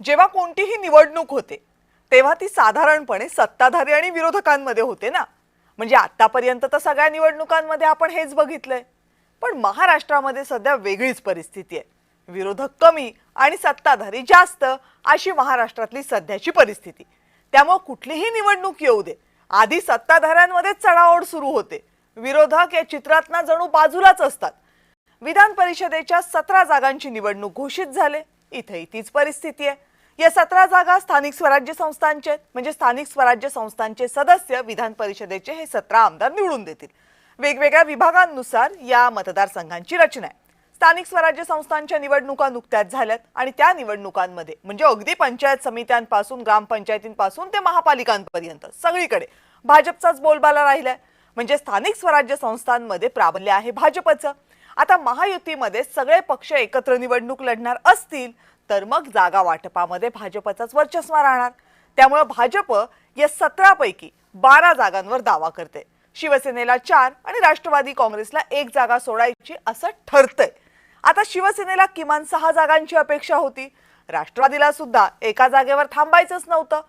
जेव्हा कोणतीही निवडणूक होते तेव्हा ती साधारणपणे सत्ताधारी आणि विरोधकांमध्ये होते ना। म्हणजे आतापर्यंत तर सगळ्या निवडणुकांमध्ये आपण हेच बघितलंय, पण महाराष्ट्रामध्ये सध्या वेगळीच परिस्थिती आहे। विरोधक कमी आणि सत्ताधारी जास्त अशी महाराष्ट्रातली सध्याची परिस्थिती। त्यामुळे कुठलीही निवडणूक येऊ दे, आधी सत्ताधाऱ्यांमध्ये चढाओढ सुरू होते, विरोधक या चित्रातना जणू बाजूलाच असतात। विधान परिषदेच्या 17 जागांची निवडणूक घोषित झाले, इथेही तीच परिस्थिती आहे। या 17 जागा स्थानिक स्वराज्य संस्थांचे, म्हणजे स्थानिक स्वराज्य संस्थांचे सदस्य विधान परिषदेचे हे 17 आमदार निवडून देतील। वेगवेगळ्या विभागांनुसार या मतदारसंघांची रचना आहे। स्थानिक स्वराज्य संस्थांच्या निवडणुका नुकत्याच झाल्यात आणि त्या निवडणुकांमध्ये म्हणजे अगदी पंचायत समित्यांपासून ग्रामपंचायतींपासून ते महापालिकांपर्यंत सगळीकडे भाजपचाच बोलबाला राहिलाय। म्हणजे स्थानिक स्वराज्य संस्थांमध्ये प्राबल्य आहे भाजपचं। आता महायुतीमध्ये सगळे पक्ष एकत्र निवडणूक लढणार असतील तर मग जागा वाटपामध्ये भाजपचाच वर्चस्व राहणार। त्यामुळे भाजप या 17 पैकी 12 जागांवर दावा करते। शिवसेनेला 4 आणि राष्ट्रवादी काँग्रेसला 1 जागा सोडायची असं ठरतंय। आता शिवसेनेला किमान 6 जागांची अपेक्षा होती, राष्ट्रवादीला सुद्धा एका जागेवर थांबायचंच नव्हतं,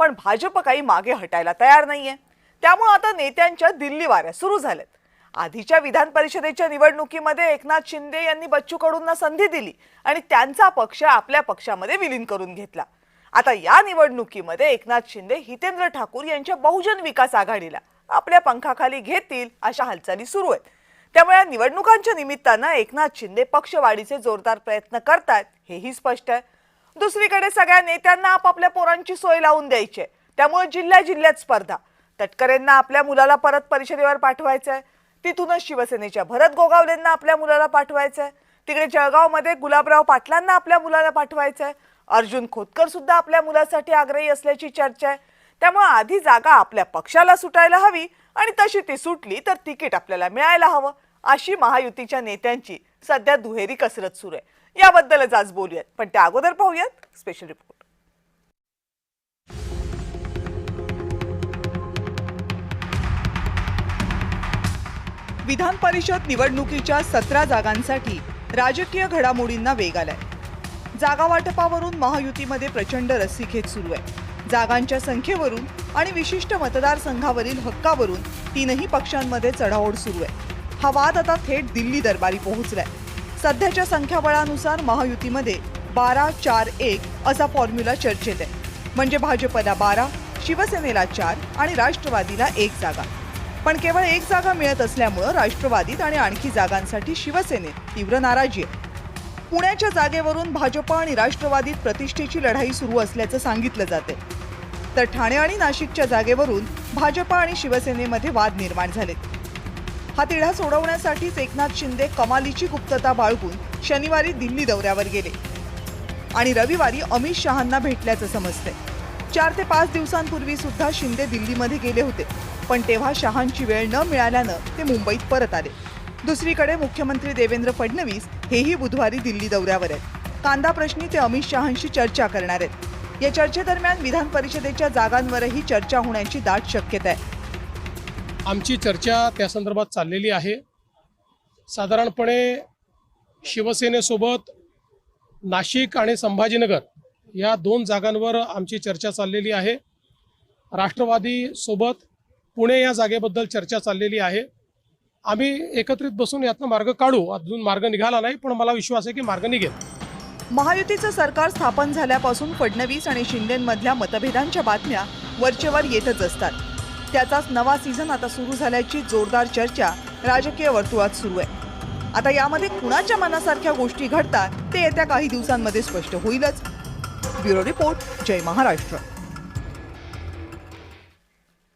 पण भाजप काही मागे हटायला तयार नाहीये। त्यामुळे आता नेत्यांच्या दिल्ली वाऱ्या सुरू झाल्यात। आधीच्या विधान परिषदेच्या निवडणुकीमध्ये एकनाथ शिंदे यांनी बच्चू कडूंना संधी दिली आणि त्यांचा पक्ष आपल्या पक्षामध्ये विलीन करून घेतला। आता या निवडणुकीमध्ये एकनाथ शिंदे हितेंद्र ठाकूर यांच्या बहुजन विकास आघाडीला आपल्या पंखाखाली घेतील अशा हालचाली सुरू आहेत। त्यामुळे या निवडणुकांच्या निमित्तानं एकनाथ शिंदे पक्षवाढीचे जोरदार प्रयत्न करतात हेही स्पष्ट आहे। दुसरीकडे सगळ्या नेत्यांना आपापल्या पोरांची सोय लावून द्यायची आहे, त्यामुळे जिल्ह्यात स्पर्धा। तटकरेंना आपल्या मुलाला परत परिषदेवर पाठवायचंय, तिथूनच शिवसेनेच्या भरत गोगावलेंना आपल्या मुलाला पाठवायचंय, तिकडे जळगावमध्ये गुलाबराव पाटलांना आपल्या मुलाला पाठवायचंय, अर्जुन खोतकर सुद्धा आपल्या मुलासाठी आग्रही असल्याची चर्चा आहे। त्यामुळे आधी जागा आपल्या पक्षाला सुटायला हवी आणि तशी ती सुटली तर तिकीट आपल्याला मिळायला हवं, अशी महायुतीच्या नेत्यांची सध्या दुहेरी कसरत सुरू आहे। याबद्दलच आज बोलूयात, पण त्या अगोदर पाहूयात स्पेशल रिपोर्ट। विधान परिषद निवडणुकीच्या 17 जागांसाठी राजकीय घडामोडींना वेग आलाय। जागा वाटपावरून महायुतीमध्ये प्रचंड रस्सीखेच सुरू आहे। जागांच्या संख्येवरून आणि विशिष्ट मतदारसंघावरील हक्कावरून तीनही पक्षांमध्ये चढाओढ सुरू आहे। हा वाद आता थेट दिल्ली दरबारी पोहोचलाय। सध्याच्या संख्याबळानुसार महायुतीमध्ये 12-4-1 असा फॉर्म्युला चर्चेत आहे। म्हणजे भाजपला 12, शिवसेनेला 4 आणि राष्ट्रवादीला 1 जागा। पण केवळ 1 जागा मिळत असल्यामुळे राष्ट्रवादीत आणि आणखी जागांसाठी शिवसेनेत तीव्र नाराजी आहे। पुण्याच्या जागेवरून भाजप आणि राष्ट्रवादीत प्रतिष्ठेची लढाई सुरू असल्याचं सांगितलं जाते, तर ठाणे आणि नाशिकच्या जागेवरून भाजप आणि शिवसेनेमध्ये वाद निर्माण झाले। हा तिढा सोडवण्यासाठीच एकनाथ शिंदे कमालीची गुप्तता बाळगून शनिवारी दिल्ली दौऱ्यावर गेले आणि रविवारी अमित शहांना भेटल्याचं समजतंय। 4 ते 5 दिवसांपूर्वी सुद्धा शिंदे दिल्लीमध्ये गेले होते, पण तेव्हा शहांची वेळ न मिळाल्यानं ते मुंबईत परत आले। दुसरीकडे मुख्यमंत्री देवेंद्र फडणवीस हेही बुधवारी दिल्ली दौऱ्यावर आहेत। कांदा प्रश्नी ते अमित शहांशी चर्चा करणार आहेत। या चर्चेदरम्यान विधान परिषदेच्या जागांवरही चर्चा होण्याची दाट शक्यता आहे। आमची चर्चा त्या संदर्भात चाललेली आहे। साधारणपणे शिवसेनेसोबत नाशिक आणि संभाजीनगर या 2 जागांवर आमची चर्चा चाललेली आहे। राष्ट्रवादी सोबत पुणे या जागेबद्दल चर्चा चाललेली आहे। आम्ही एकत्रित बसून यातनं मार्ग काढू। अजून मार्ग निघाला नाही, पण मला विश्वास आहे की मार्ग निघेल। महायुतीचं सरकार स्थापन झाल्यापासून फडणवीस आणि शिंदेंमधल्या मतभेदांच्या बातम्या वरचेवर येतच असतात। त्याचाच नवा सीझन आता सुरू झाल्याची जोरदार चर्चा राजकीय वर्तुळात सुरू आहे। आता यामध्ये कुणाच्या मनासारख्या गोष्टी घडतात ते येत्या काही दिवसांमध्ये स्पष्ट होईलच। ब्युरो रिपोर्ट, जय महाराष्ट्र।